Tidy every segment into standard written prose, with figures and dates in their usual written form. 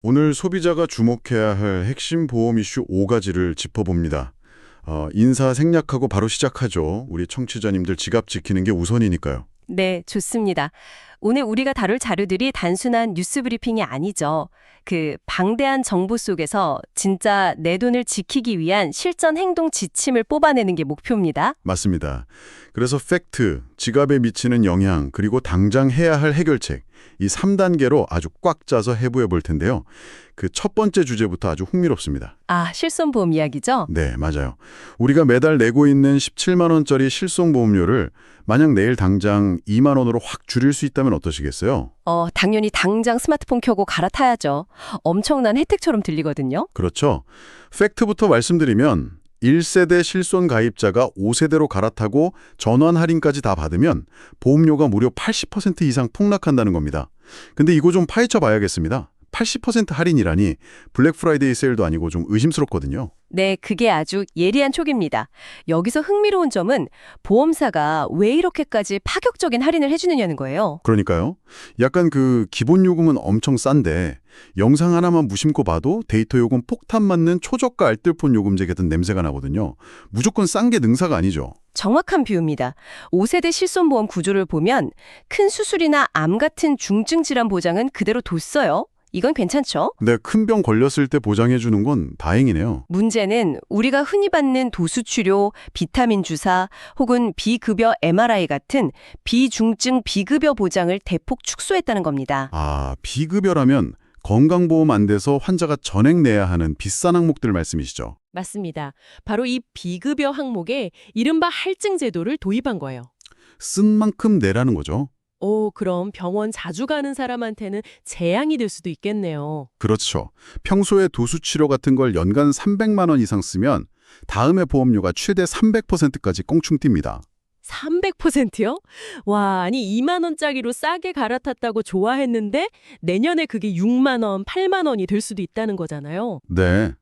오늘 소비자가 주목해야 할 핵심 보험 이슈 5가지를 짚어봅니다. 인사 생략하고 바로 시작하죠. 우리 청취자님들 지갑 지키는 게 우선이니까요. 네, 좋습니다. 오늘 우리가 다룰 자료들이 단순한 뉴스 브리핑이 아니죠. 그 방대한 정보 속에서 진짜 내 돈을 지키기 위한 실전 행동 지침을 뽑아내는 게 목표입니다. 맞습니다. 그래서 팩트, 지갑에 미치는 영향, 그리고 당장 해야 할 해결책, 이 3단계로 아주 꽉 짜서 해부해 볼 텐데요. 그 첫 번째 주제부터 아주 흥미롭습니다. 아, 실손보험 이야기죠? 네, 맞아요. 우리가 매달 내고 있는 17만 원짜리 실손보험료를 만약 내일 당장 2만 원으로 확 줄일 수 있다면 어떠시겠어요? 당연히 당장 스마트폰 켜고 갈아타야죠. 엄청난 혜택처럼 들리거든요. 그렇죠. 팩트부터 말씀드리면 1세대 실손 가입자가 5세대로 갈아타고 전환 할인까지 다 받으면 보험료가 무려 80% 이상 폭락한다는 겁니다. 근데 이거 좀 파헤쳐 봐야겠습니다. 80% 할인이라니 블랙 프라이데이 세일도 아니고 좀 의심스럽거든요. 네, 그게 아주 예리한 촉입니다. 여기서 흥미로운 점은 보험사가 왜 이렇게까지 파격적인 할인을 해주느냐는 거예요. 그러니까요. 약간 그 기본 요금은 엄청 싼데 영상 하나만 무심코 봐도 데이터 요금 폭탄 맞는 초저가 알뜰폰 요금제 같은 냄새가 나거든요. 무조건 싼 게 능사가 아니죠. 정확한 비유입니다. 5세대 실손보험 구조를 보면 큰 수술이나 암 같은 중증 질환 보장은 그대로 뒀어요. 이건 괜찮죠? 네, 큰 병 걸렸을 때 보장해 주는 건 다행이네요. 문제는 우리가 흔히 받는 도수치료, 비타민 주사 혹은 비급여 MRI 같은 비중증 비급여 보장을 대폭 축소했다는 겁니다. 아, 비급여라면 건강보험 안 돼서 환자가 전액 내야 하는 비싼 항목들 말씀이시죠? 맞습니다. 바로 이 비급여 항목에 이른바 할증 제도를 도입한 거예요. 쓴 만큼 내라는 거죠. 그럼 병원 자주 가는 사람한테는 재앙이 될 수도 있겠네요. 그렇죠. 평소에 도수치료 같은 걸 연간 300만 원 이상 쓰면 다음에 보험료가 최대 300%까지 꽁충 뜁니다. 300%요? 와, 아니 2만 원짜리로 싸게 갈아탔다고 좋아했는데 내년에 그게 6만 원, 8만 원이 될 수도 있다는 거잖아요. 네.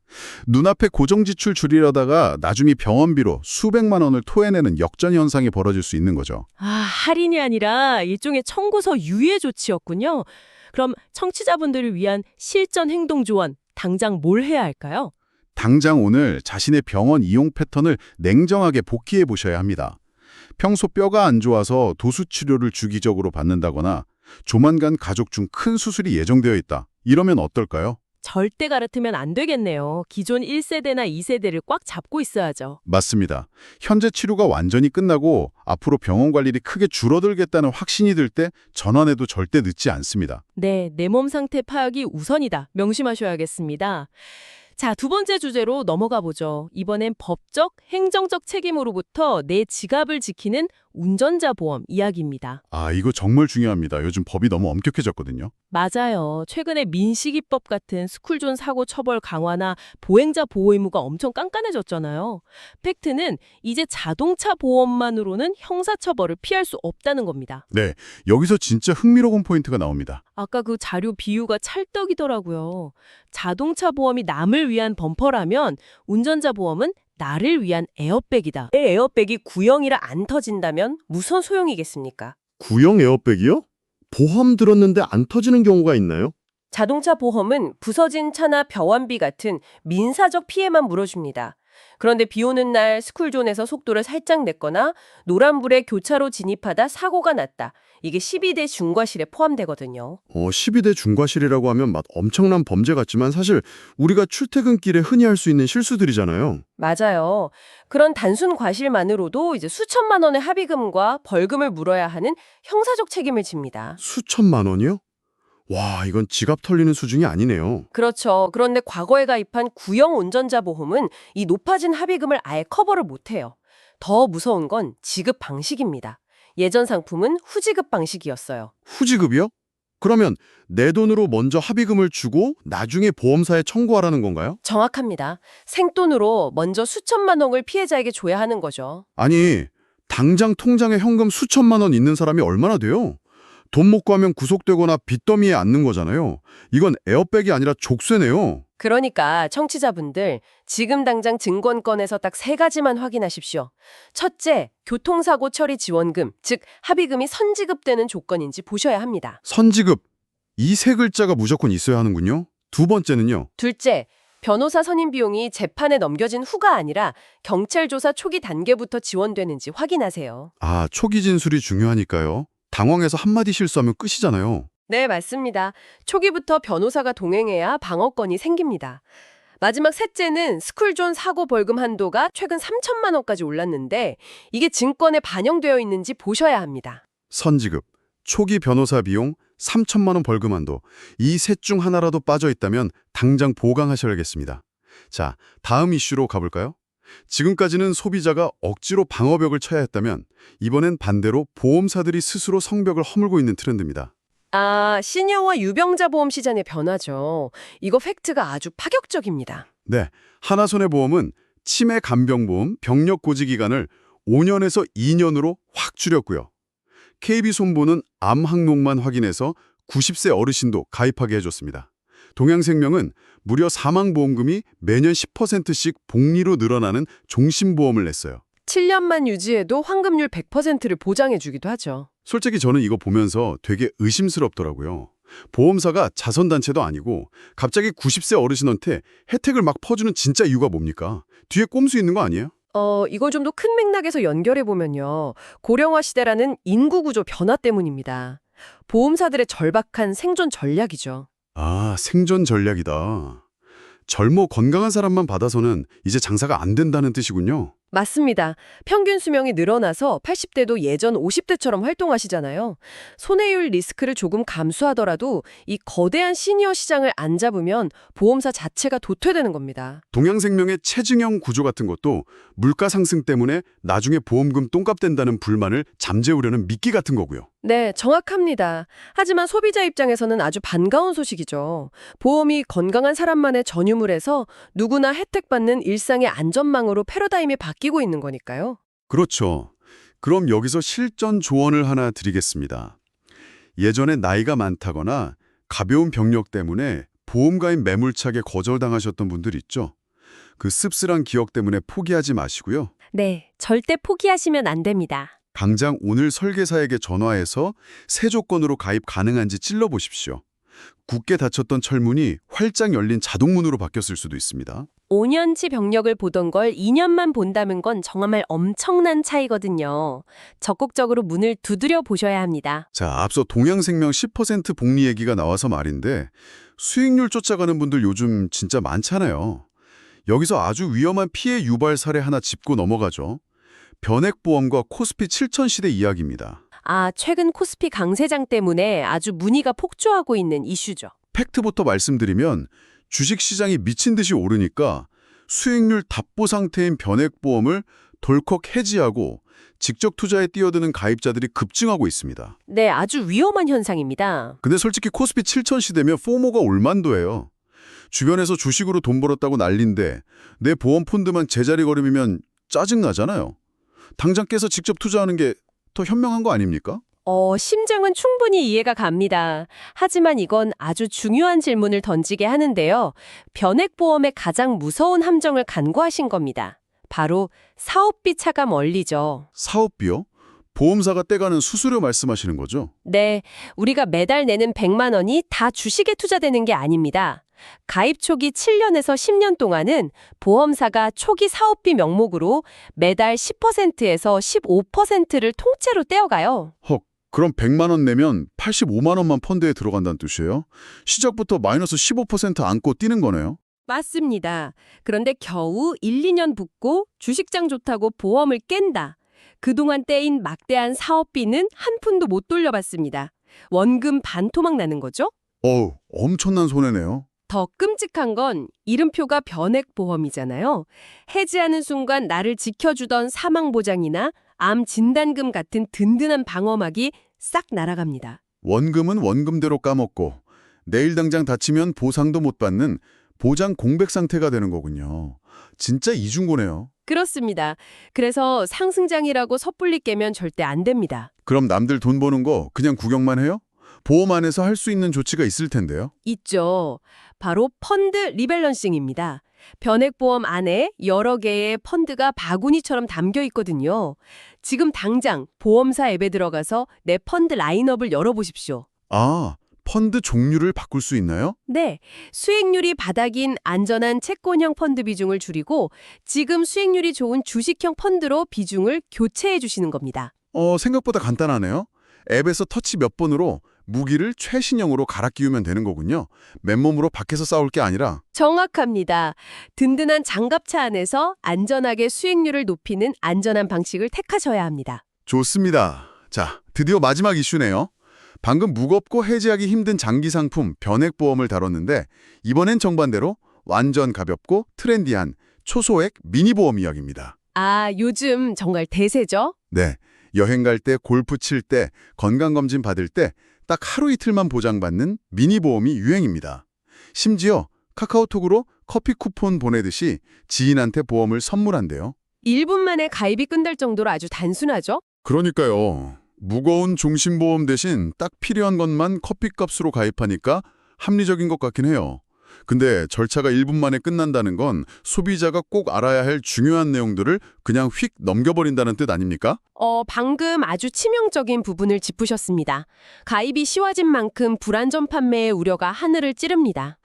눈앞에 고정지출 줄이려다가 나중에 병원비로 수백만 원을 토해내는 역전 현상이 벌어질 수 있는 거죠. 아, 할인이 아니라 일종의 청구서 유예 조치였군요. 그럼 청취자분들을 위한 실전 행동 조언, 당장 뭘 해야 할까요? 당장 오늘 자신의 병원 이용 패턴을 냉정하게 복귀해 보셔야 합니다. 평소 뼈가 안 좋아서 도수치료를 주기적으로 받는다거나 조만간 가족 중 큰 수술이 예정되어 있다. 이러면 어떨까요? 절대 갈아트면 안 되겠네요. 기존 1세대나 2세대를 꽉 잡고 있어야죠. 맞습니다. 현재 치료가 완전히 끝나고 앞으로 병원 관리를 크게 줄어들겠다는 확신이 들 때 전환해도 절대 늦지 않습니다. 네, 내 몸 상태 파악이 우선이다. 명심하셔야겠습니다. 자, 두 번째 주제로 넘어가 보죠. 이번엔 법적, 행정적 책임으로부터 내 지갑을 지키는 운전자 보험 이야기입니다. 아, 이거 정말 중요합니다. 요즘 법이 너무 엄격해졌거든요. 맞아요. 최근에 민식이법 같은 스쿨존 사고 처벌 강화나 보행자 보호 의무가 엄청 깐깐해졌잖아요. 팩트는 이제 자동차 보험만으로는 형사처벌을 피할 수 없다는 겁니다. 네, 여기서 진짜 흥미로운 포인트가 나옵니다. 아까 그 자료 비유가 찰떡이더라고요. 자동차 보험이 남을 위한 범퍼라면 운전자 보험은 나를 위한 에어백이다. 내 에어백이 구형이라 안 터진다면 무슨 소용이겠습니까? 구형 에어백이요? 보험 들었는데 안 터지는 경우가 있나요? 자동차 보험은 부서진 차나 병원비 같은 민사적 피해만 물어줍니다. 그런데 비 오는 날 스쿨존에서 속도를 살짝 냈거나 노란불에 교차로 진입하다 사고가 났다. 이게 12대 중과실에 포함되거든요. 12대 중과실이라고 하면 막 엄청난 범죄 같지만 사실 우리가 출퇴근길에 흔히 할 수 있는 실수들이잖아요. 맞아요. 그런 단순 과실만으로도 이제 수천만 원의 합의금과 벌금을 물어야 하는 형사적 책임을 집니다. 수천만 원이요? 와, 이건 지갑 털리는 수준이 아니네요. 그렇죠. 그런데 과거에 가입한 구형 운전자 보험은 이 높아진 합의금을 아예 커버를 못해요. 더 무서운 건 지급 방식입니다. 예전 상품은 후지급 방식이었어요. 후지급이요? 그러면 내 돈으로 먼저 합의금을 주고 나중에 보험사에 청구하라는 건가요? 정확합니다. 생돈으로 먼저 수천만 원을 피해자에게 줘야 하는 거죠. 아니, 당장 통장에 현금 수천만 원 있는 사람이 얼마나 돼요? 돈 못 구하면 구속되거나 빚더미에 앉는 거잖아요. 이건 에어백이 아니라 족쇄네요. 그러니까 청취자분들 지금 당장 증권권에서 딱 세 가지만 확인하십시오. 첫째, 교통사고 처리 지원금, 즉 합의금이 선지급되는 조건인지 보셔야 합니다. 선지급. 이 세 글자가 무조건 있어야 하는군요. 두 번째는요. 둘째, 변호사 선임 비용이 재판에 넘겨진 후가 아니라 경찰 조사 초기 단계부터 지원되는지 확인하세요. 아, 초기 진술이 중요하니까요. 당황해서 한마디 실수하면 끝이잖아요. 네, 맞습니다. 초기부터 변호사가 동행해야 방어권이 생깁니다. 마지막 셋째는 스쿨존 사고 벌금 한도가 최근 3천만 원까지 올랐는데 이게 증권에 반영되어 있는지 보셔야 합니다. 선지급, 초기 변호사 비용, 3천만 원 벌금 한도. 이 셋 중 하나라도 빠져 있다면 당장 보강하셔야겠습니다. 자, 다음 이슈로 가볼까요? 지금까지는 소비자가 억지로 방어벽을 쳐야 했다면 이번엔 반대로 보험사들이 스스로 성벽을 허물고 있는 트렌드입니다. 아, 시니어와 유병자 보험 시장의 변화죠. 이거 팩트가 아주 파격적입니다. 네, 하나손해보험은 치매 간병보험 병력 고지 기간을 5년에서 2년으로 확 줄였고요. KB손보는 암 항목만 확인해서 90세 어르신도 가입하게 해줬습니다. 동양생명은 무려 사망보험금이 매년 10%씩 복리로 늘어나는 종신보험을 냈어요. 7년만 유지해도 환급률 100%를 보장해주기도 하죠. 솔직히 저는 이거 보면서 되게 의심스럽더라고요. 보험사가 자선단체도 아니고 갑자기 90세 어르신한테 혜택을 막 퍼주는 진짜 이유가 뭡니까? 뒤에 꼼수 있는 거 아니에요? 이걸 좀 더 큰 맥락에서 연결해보면요. 고령화 시대라는 인구구조 변화 때문입니다. 보험사들의 절박한 생존 전략이죠. 아, 생존 전략이다. 젊어 건강한 사람만 받아서는 이제 장사가 안 된다는 뜻이군요. 맞습니다. 평균 수명이 늘어나서 80대도 예전 50대처럼 활동하시잖아요. 손해율 리스크를 조금 감수하더라도 이 거대한 시니어 시장을 안 잡으면 보험사 자체가 도태되는 겁니다. 동양생명의 체증형 구조 같은 것도 물가 상승 때문에 나중에 보험금 똥값 된다는 불만을 잠재우려는 미끼 같은 거고요. 네, 정확합니다. 하지만 소비자 입장에서는 아주 반가운 소식이죠. 보험이 건강한 사람만의 전유물에서 누구나 혜택받는 일상의 안전망으로 패러다임이 바뀌고 있는 거니까요. 그렇죠. 그럼 여기서 실전 조언을 하나 드리겠습니다. 예전에 나이가 많다거나 가벼운 병력 때문에 보험가입 매몰차게 거절당하셨던 분들 있죠. 그 씁쓸한 기억 때문에 포기하지 마시고요. 네, 절대 포기하시면 안 됩니다. 당장 오늘 설계사에게 전화해서 새 조건으로 가입 가능한지 찔러보십시오. 굳게 닫혔던 철문이 활짝 열린 자동문으로 바뀌었을 수도 있습니다. 5년치 병력을 보던 걸 2년만 본다는 건 정말 엄청난 차이거든요. 적극적으로 문을 두드려 보셔야 합니다. 자, 앞서 동양생명 10% 복리 얘기가 나와서 말인데 수익률 쫓아가는 분들 요즘 진짜 많잖아요. 여기서 아주 위험한 피해 유발 사례 하나 짚고 넘어가죠. 변액보험과 코스피 7000 시대 이야기입니다. 아, 최근 코스피 강세장 때문에 아주 문의가 폭주하고 있는 이슈죠. 팩트부터 말씀드리면 주식시장이 미친 듯이 오르니까 수익률 답보 상태인 변액보험을 덜컥 해지하고 직접 투자에 뛰어드는 가입자들이 급증하고 있습니다. 네, 아주 위험한 현상입니다. 근데 솔직히 코스피 7000 시대면 포모가 올만도예요. 주변에서 주식으로 돈 벌었다고 난린데 내 보험 펀드만 제자리 걸음이면 짜증나잖아요. 당장 깨서 직접 투자하는 게 더 현명한 거 아닙니까? 심정은 충분히 이해가 갑니다. 하지만 이건 아주 중요한 질문을 던지게 하는데요. 변액보험의 가장 무서운 함정을 간과하신 겁니다. 바로 사업비 차감 원리죠. 사업비요? 보험사가 떼가는 수수료 말씀하시는 거죠? 네, 우리가 매달 내는 100만 원이 다 주식에 투자되는 게 아닙니다. 가입 초기 7년에서 10년 동안은 보험사가 초기 사업비 명목으로 매달 10%에서 15%를 통째로 떼어가요. 헉, 그럼 100만 원 내면 85만 원만 펀드에 들어간다는 뜻이에요? 시작부터 마이너스 15% 안고 뛰는 거네요? 맞습니다. 그런데 겨우 1, 2년 붙고 주식장 좋다고 보험을 깬다. 그동안 떼인 막대한 사업비는 한 푼도 못 돌려받습니다. 원금 반토막 나는 거죠? 어우, 엄청난 손해네요. 더 끔찍한 건 이름표가 변액보험이잖아요. 해지하는 순간 나를 지켜주던 사망보장이나 암 진단금 같은 든든한 방어막이 싹 날아갑니다. 원금은 원금대로 까먹고 내일 당장 다치면 보상도 못 받는 보장 공백 상태가 되는 거군요. 진짜 이중고네요. 그렇습니다. 그래서 상승장이라고 섣불리 깨면 절대 안 됩니다. 그럼 남들 돈 버는 거 그냥 구경만 해요? 보험 안에서 할 수 있는 조치가 있을 텐데요. 있죠. 바로 펀드 리밸런싱입니다. 변액보험 안에 여러 개의 펀드가 바구니처럼 담겨 있거든요. 지금 당장 보험사 앱에 들어가서 내 펀드 라인업을 열어보십시오. 아, 펀드 종류를 바꿀 수 있나요? 네, 수익률이 바닥인 안전한 채권형 펀드 비중을 줄이고 지금 수익률이 좋은 주식형 펀드로 비중을 교체해 주시는 겁니다. 생각보다 간단하네요. 앱에서 터치 몇 번으로 무기를 최신형으로 갈아 끼우면 되는 거군요. 맨몸으로 밖에서 싸울 게 아니라. 정확합니다. 든든한 장갑차 안에서 안전하게 수익률을 높이는 안전한 방식을 택하셔야 합니다. 좋습니다. 자, 드디어 마지막 이슈네요. 방금 무겁고 해지하기 힘든 장기 상품 변액보험을 다뤘는데 이번엔 정반대로 완전 가볍고 트렌디한 초소액 미니보험 이야기입니다. 아, 요즘 정말 대세죠? 네, 여행 갈 때, 골프 칠 때, 건강검진 받을 때 딱 하루 이틀만 보장받는 미니보험이 유행입니다. 심지어 카카오톡으로 커피 쿠폰 보내듯이 지인한테 보험을 선물한대요. 1분 만에 가입이 끝날 정도로 아주 단순하죠? 그러니까요. 무거운 종신보험 대신 딱 필요한 것만 커피값으로 가입하니까 합리적인 것 같긴 해요. 근데 절차가 1분 만에 끝난다는 건 소비자가 꼭 알아야 할 중요한 내용들을 그냥 휙 넘겨버린다는 뜻 아닙니까? 방금 아주 치명적인 부분을 짚으셨습니다. 가입이 쉬워진 만큼 불안전 판매의 우려가 하늘을 찌릅니다.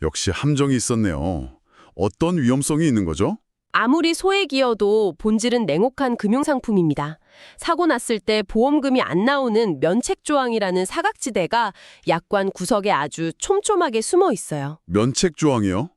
역시 함정이 있었네요. 어떤 위험성이 있는 거죠? 아무리 소액이어도 본질은 냉혹한 금융상품입니다. 사고 났을 때 보험금이 안 나오는 면책조항이라는 사각지대가 약관 구석에 아주 촘촘하게 숨어 있어요. 면책 조항이요?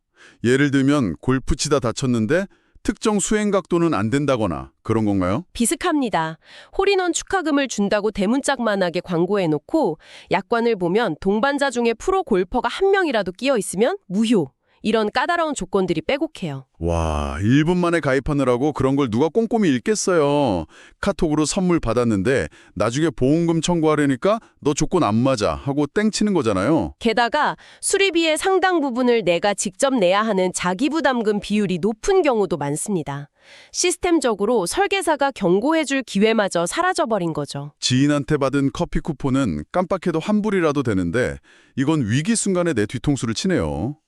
예를 들면 골프 치다 다쳤는데 특정 수행 각도는 안 된다거나 그런 건가요? 비슷합니다. 홀인원 축하금을 준다고 대문짝만하게 광고해놓고 약관을 보면 동반자 중에 프로 골퍼가 한 명이라도 끼어 있으면 무효. 이런 까다로운 조건들이 빼곡해요. 와, 1분 만에 가입하느라고 그런 걸 누가 꼼꼼히 읽겠어요. 카톡으로 선물 받았는데 나중에 보험금 청구하려니까 너 조건 안 맞아 하고 땡치는 거잖아요. 게다가 수리비의 상당 부분을 내가 직접 내야 하는 자기부담금 비율이 높은 경우도 많습니다. 시스템적으로 설계사가 경고해줄 기회마저 사라져버린 거죠. 지인한테 받은 커피 쿠폰은 깜빡해도 환불이라도 되는데 이건 위기 순간에 내 뒤통수를 치네요.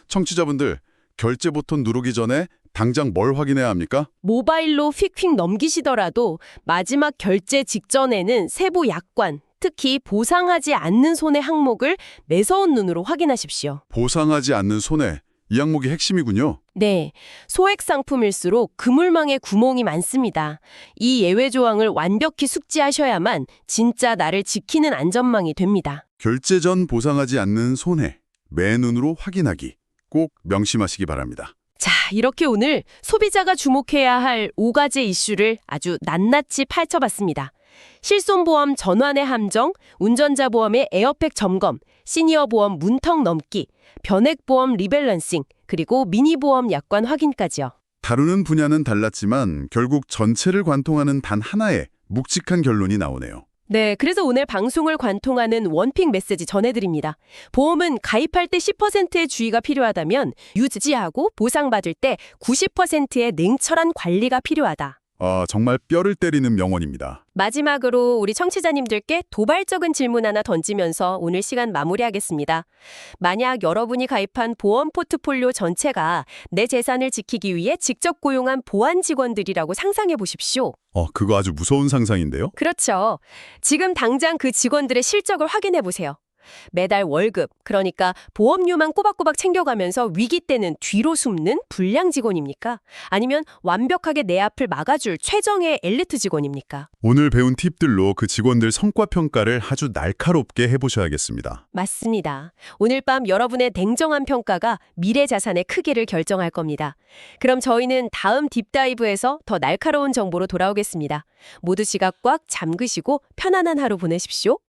청취자분들, 결제 버튼 누르기 전에 당장 뭘 확인해야 합니까? 모바일로 휙휙 넘기시더라도 마지막 결제 직전에는 세부 약관, 특히 보상하지 않는 손해 항목을 매서운 눈으로 확인하십시오. 보상하지 않는 손해, 이 항목이 핵심이군요. 네, 소액 상품일수록 그물망에 구멍이 많습니다. 이 예외 조항을 완벽히 숙지하셔야만 진짜 나를 지키는 안전망이 됩니다. 결제 전 보상하지 않는 손해, 맨눈으로 확인하기. 꼭 명심하시기 바랍니다. 자, 이렇게 오늘 소비자가 주목해야 할 5가지 이슈를 아주 낱낱이 파헤쳐봤습니다. 실손보험 전환의 함정, 운전자 보험의 에어백 점검, 시니어 보험 문턱 넘기, 변액보험 리밸런싱, 그리고 미니보험 약관 확인까지요. 다루는 분야는 달랐지만 결국 전체를 관통하는 단 하나의 묵직한 결론이 나오네요. 네, 그래서 오늘 방송을 관통하는 원픽 메시지 전해드립니다. 보험은 가입할 때 10%의 주의가 필요하다면 유지하고 보상받을 때 90%의 냉철한 관리가 필요하다. 정말 뼈를 때리는 명언입니다. 마지막으로 우리 청취자님들께 도발적인 질문 하나 던지면서 오늘 시간 마무리하겠습니다. 만약 여러분이 가입한 보험 포트폴리오 전체가 내 재산을 지키기 위해 직접 고용한 보안 직원들이라고 상상해 보십시오. 그거 아주 무서운 상상인데요. 그렇죠. 지금 당장 그 직원들의 실적을 확인해 보세요. 매달 월급, 그러니까 보험료만 꼬박꼬박 챙겨가면서 위기 때는 뒤로 숨는 불량 직원입니까? 아니면 완벽하게 내 앞을 막아줄 최정의 엘리트 직원입니까? 오늘 배운 팁들로 그 직원들 성과 평가를 아주 날카롭게 해보셔야겠습니다. 맞습니다. 오늘 밤 여러분의 냉정한 평가가 미래 자산의 크기를 결정할 겁니다. 그럼 저희는 다음 딥다이브에서 더 날카로운 정보로 돌아오겠습니다. 모두 지갑 꽉 잠그시고 편안한 하루 보내십시오.